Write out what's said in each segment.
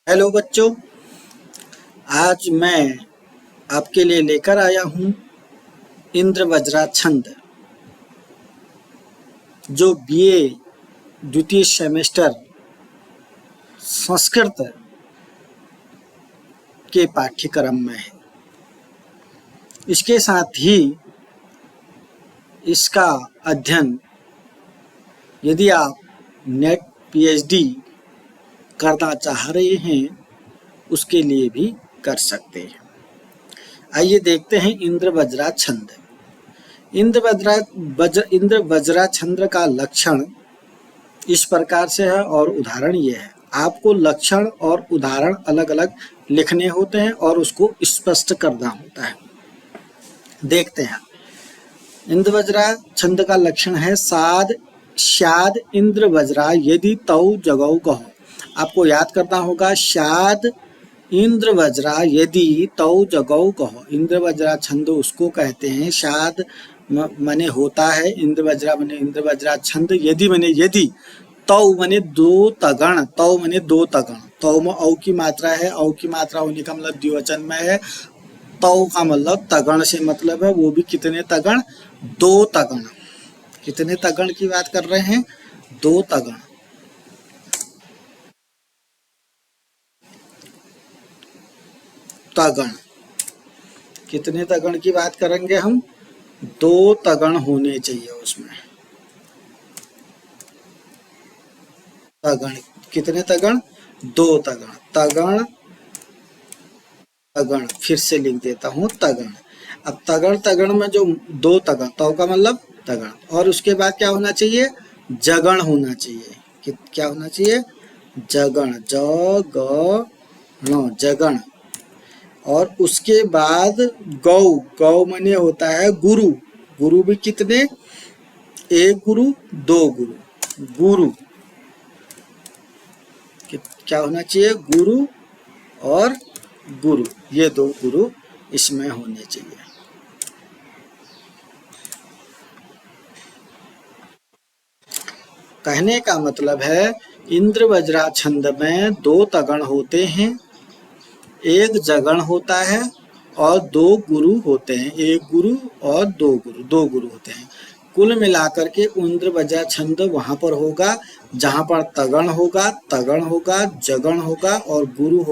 Hello बच्चों, आज मैं आपके लिए लेकर आया हूँ इंद्र वज्रा छंद, जो बीए द्वितीय सेमेस्टर संस्कृत के पाठ्यक्रम में है। इसके साथ ही इसका अध्ययन यदि आप नेट पीएचडी करना चाह रहे हैं उसके लिए भी कर सकते हैं। आइए देखते हैं इंद्र वज्रा छंद। इंद्र वज्रा छंद का लक्षण इस प्रकार से है और उदाहरण ये है। आपको लक्षण और उदाहरण अलग अलग लिखने होते हैं और उसको स्पष्ट करना होता है। देखते हैं। इंद्र वज्रा छंद का लक्षण है साद शाद इंद्र वज्रा यदि तौ जगौ कहो। आपको याद करना होगा, शाद इंद्र वज्रा यदि तौ जगौ कहो। इंद्र वज्रा छंद उसको कहते हैं, शाद मने होता है, इंद्र वज्रा मने इंद्र वज्रा छंद, यदि मने यदि, तौ मने दो तगण, तौ मने दो तगण। तौ में औ की मात्रा है, औ की मात्रा होने का मतलब द्विवचन में है। तौ का मतलब तगण से मतलब है, वो भी कितने तगण? दो तगण। कितने तगण की बात कर रहे हैं? दो तगण। तगण कितने तगण की बात करेंगे हम? दो तगण होने चाहिए उसमें। तगण कितने तगण? दो तगण। तगण तगण फिर से लिख देता हूँ, तगण। अब तगण तगण में जो दो तगण, तौ का मतलब तगण, और उसके बाद क्या होना चाहिए? जगण होना चाहिए। क्या होना चाहिए? जगण, ज ग ण, जगण। और उसके बाद गौ, गौ मने होता है गुरु। गुरु भी कितने? एक गुरु, दो गुरु। गुरु क्या होना चाहिए? गुरु और गुरु, ये दो गुरु इसमें होने चाहिए। कहने का मतलब है इंद्र वज्रा छंद में दो तगण होते हैं, एक जगण होता है और दो गुरु होते हैं। एक गुरु और दो गुरु होते हैं। कुल मिलाकर के इंद्र वज्रा छंद वहां पर होगा जहां पर तगण होगा, जगण होगा और गुरु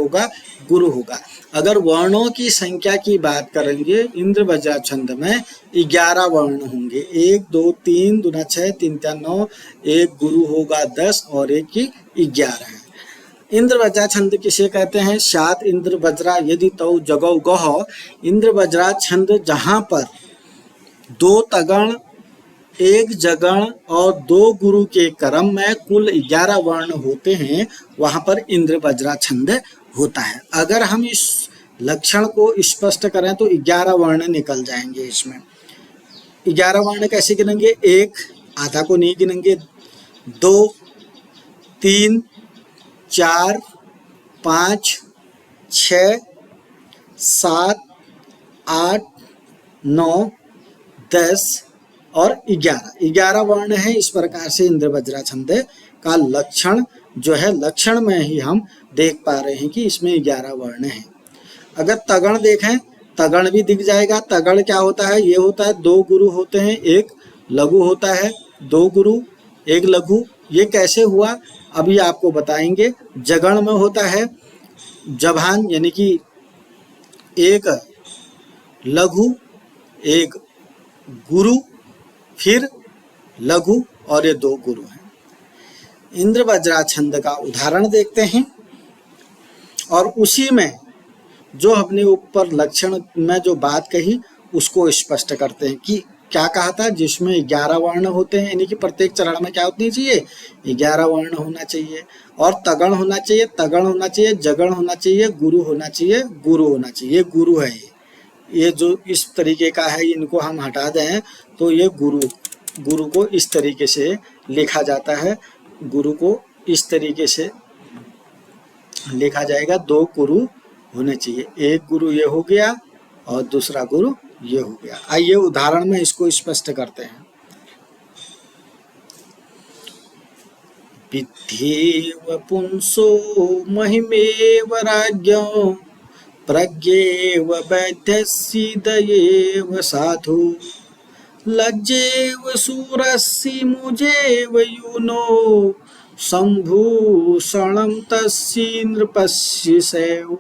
होगा। अगर वर्णों की संख्या की बात करेंगे, इंद्र वज्रा छंद में 11 वर्ण होंगे। 1 2 3 दूना 6 3 3 9, एक गुरु होगा 10 और एक की 11 है। इंद्र वज्रा छंद किसे कहते हैं? शात इंद्र वज्रा यदि तौ जगौ गह। इंद्र वज्रा छंद जहां पर दो तगण, एक जगण और दो गुरु के क्रम में कुल 11 वर्ण होते हैं, वहां पर इंद्र वज्रा छंद होता है। अगर हम इस लक्षण को स्पष्ट करें तो 11 वर्ण निकल जाएंगे इसमें। 11 वर्ण कैसे गिनेंगे? एक, आधा को नहीं गिनेंगे, 2 3 4 5 6 7 8 9 10 और 11 वर्ण है। इस प्रकार से इंद्र वज्रा छंद का लक्षण जो है, लक्षण में ही हम देख पा रहे हैं कि इसमें 11 वर्ण है। अगर तगण देखें, तगण भी दिख जाएगा। तगण क्या होता है? ये होता है दो गुरु होते हैं, एक लघु होता है, दो गुरु एक लघु। ये कैसे हुआ अभी आपको बताएंगे। जगण में होता है जभान, यानी कि एक लघु एक गुरु फिर लघु और ये दो गुरु हैं। इंद्र वज्रा छंद का उदाहरण देखते हैं और उसी में जो हमने ऊपर लक्षण में जो बात कही उसको स्पष्ट करते हैं कि क्या कहा था। जिसमें 11 वर्ण होते हैं, यानी कि प्रत्येक चरण में क्या होनी चाहिए? 11 वर्ण होना चाहिए और तगण होना चाहिए, जगण होना चाहिए, गुरु होना चाहिए, ये गुरु है। ये जो इस तरीके का है, इनको हम हटा दें तो ये गुरु को इस तरीके से लिखा जाता है। गुरु को इस तरीके से लिखा जाएगा। दो गुरु होने चाहिए, एक गुरु ये हो गया और दूसरा गुरु ये हो गया। आइए उदाहरण में इसको स्पष्ट करते हैं। विद्धेव पुंसो महिमेव राज्ञो प्रज्ञेव वैद्यस्सीदयेव साधु लज्जेव शूरस्य मुजेव यूनो संभूषणं तस्य नृपस्य सेव।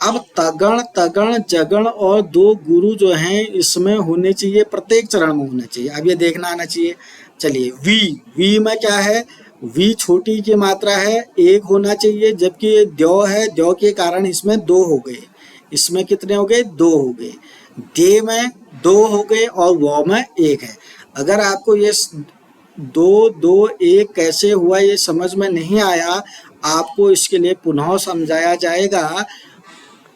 अब तगण तगण जगण और दो गुरु जो हैं इसमें होने चाहिए, प्रत्येक चरण में होना चाहिए। अब ये देखना आना चाहिए। चलिए वी, वी में क्या है, वी छोटी की मात्रा है, एक होना चाहिए, जबकि ये द्यो है, द्यो के कारण इसमें दो हो गए। इसमें कितने हो गए, दो हो गए। दे में दो हो गए और वो में एक है। अगर आपको ये दो दो एक कैसे हुआ ये समझ में नहीं आया, आपको इसके लिए पुनः समझाया जाएगा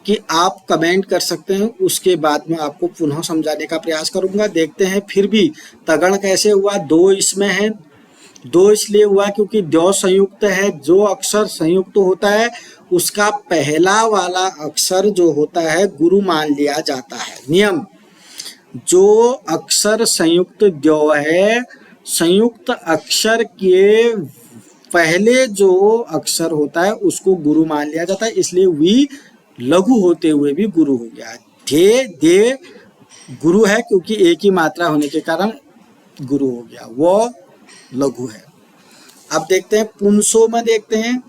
कि आप कमेंट कर सकते हैं, उसके बाद में आपको पुनः समझाने का प्रयास करूंगा। देखते हैं फिर भी तगण कैसे हुआ। दो इसमें है, दो इसलिए हुआ क्योंकि दो संयुक्त है। जो अक्षर संयुक्त होता है उसका पहला वाला अक्षर जो होता है गुरु मान लिया जाता है। नियम, जो अक्षर संयुक्त द्यो है, संयुक्त अक्षर के पहले जो अक्षर होता है उसको गुरु मान लिया जाता है। इसलिए वी लघु होते हुए भी गुरु हो गया। धे दे गुरु है क्योंकि एक ही मात्रा होने के कारण गुरु हो गया, वो लघु है। अब देखते हैं पुंसो में, देखते हैं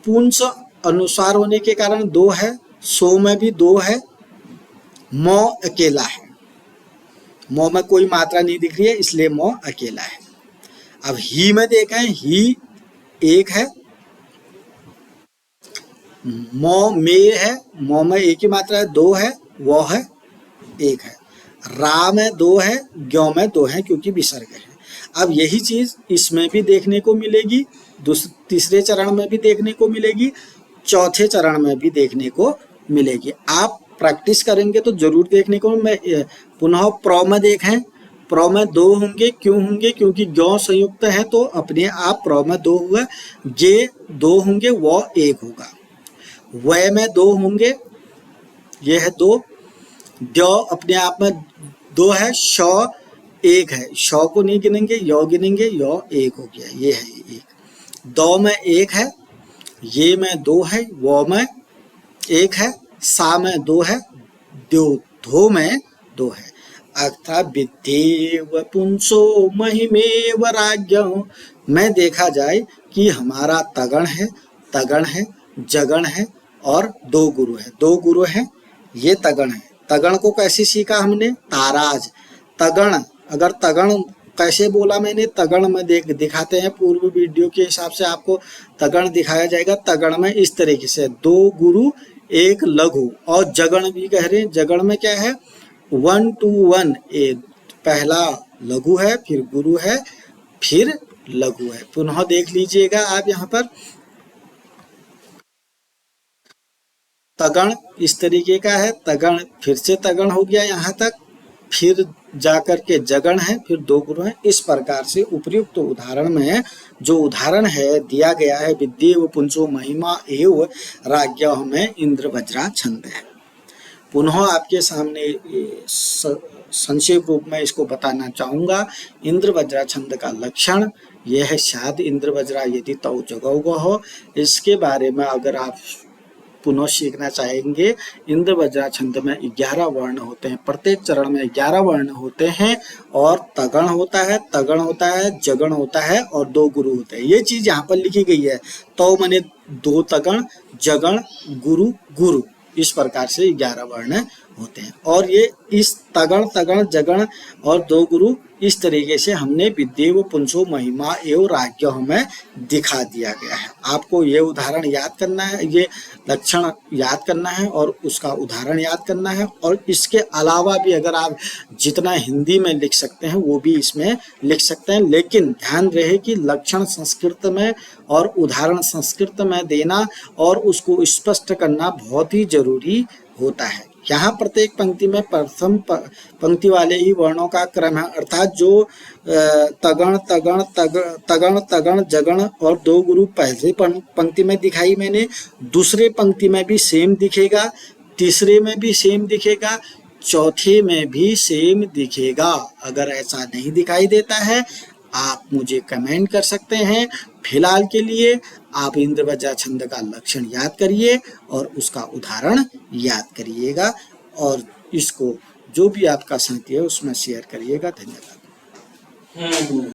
पुंस अनुसार होने के कारण दो है, सो में भी दो है, मो अकेला है। मो में कोई मात्रा नहीं दिख रही है इसलिए मो अकेला है। अब ही में देखें, ही एक है, मो में है, मो में एक ही मात्रा है, दो है, वो है एक है। रा में दो है, ग्यो में दो है क्योंकि विसर्ग है। अब यही चीज इसमें भी देखने को मिलेगी, तीसरे चरण में भी देखने को मिलेगी, चौथे चरण में भी देखने को मिलेगी। आप प्रैक्टिस करेंगे तो जरूर देखने को। मैं पुनः प्रो में देखें, प्रो में दो होंगे, क्यों होंगे, क्योंकि ग्यो संयुक्त है तो अपने आप प्रो में दो हुआ। गे दो होंगे, वो एक होगा। वह में दो होंगे, ये है दो। द्यो अपने आप में दो है, शौ एक है, शौ को नहीं गिनेंगे, यो गिनेंगे, यो एक हो गया, ये है एक। दो में एक है, ये में दो है, वो में एक है, सा में दो है, द्यो धो में दो है। अर्थात विद्धेव पुंसो महिमेव राज्ञो में देखा जाए कि हमारा तगण है, तगण है, जगण है और दो गुरु है। दो गुरु है, ये तगण है। तगण को कैसे सीखा हमने, ताराज। तगण, अगर तगण कैसे बोला मैंने, तगण में दिखाते हैं, पूर्व वीडियो के हिसाब से आपको तगण दिखाया जाएगा। तगण में इस तरीके से दो गुरु एक लघु, और जगण भी कह रहे हैं। जगण में क्या है, 1 to 1, पहला लघु है, फिर गुरु है, फिर लघु है। पुनः देख लीजिएगा आप यहाँ पर तगण इस तरीके का है। तगण फिर से तगण हो गया यहाँ तक, फिर जाकर के जगण है, फिर दो गुरु है। इस प्रकार से उपयुक्त उदाहरण में जो उदाहरण है दिया गया है, विद्धेव पुंसो महिमा एव राज्ञ में इंद्र वज्रा छंद है। पुनः आपके सामने संक्षेप रूप में इसको बताना चाहूंगा। इंद्र वज्रा छंद का लक्षण यह है, शाद इंद्र वज्रा यदि तौ जगौ हो। इसके बारे में अगर आप पुनः सीखना चाहेंगे, इंद्र वज्रा छंद में 11 वर्ण होते हैं, प्रत्येक चरण में 11 वर्ण होते हैं, और तगण होता है, तगण होता है, जगण होता है और दो गुरु होते हैं। ये चीज यहाँ पर लिखी गई है। तो मैंने दो तगण, जगण, गुरु, गुरु, इस प्रकार से 11 वर्ण होते हैं। और ये इस तगण, तगण, जगण और दो गुरु इस तरीके से हमने विद्धेव पुंसो महिमा एवं राज्ञ में दिखा दिया गया है। आपको ये उदाहरण याद करना है, ये लक्षण याद करना है और उसका उदाहरण याद करना है। और इसके अलावा भी अगर आप जितना हिंदी में लिख सकते हैं वो भी इसमें लिख सकते हैं, लेकिन ध्यान रहे कि लक्षण संस्कृत में और उदाहरण संस्कृत में देना और उसको स्पष्ट करना बहुत ही जरूरी होता है। यहाँ प्रत्येक पंक्ति में प्रथम पंक्ति वाले ही वर्णों का क्रम है, अर्थात जो तगण, तगण, तगण, तगण, जगण और दो गुरु पहले पंक्ति में दिखाई मैंने, दूसरे पंक्ति में भी सेम दिखेगा, तीसरे में भी सेम दिखेगा, चौथे में भी सेम दिखेगा। अगर ऐसा नहीं दिखाई देता है, आप मुझे कमेंट कर सकते हैं। फिलहाल के लिए आप इंद्रवज्रा छंद का लक्षण याद करिए और उसका उदाहरण याद करिएगा और इसको जो भी आपका साथी है उसमें शेयर करिएगा। धन्यवाद।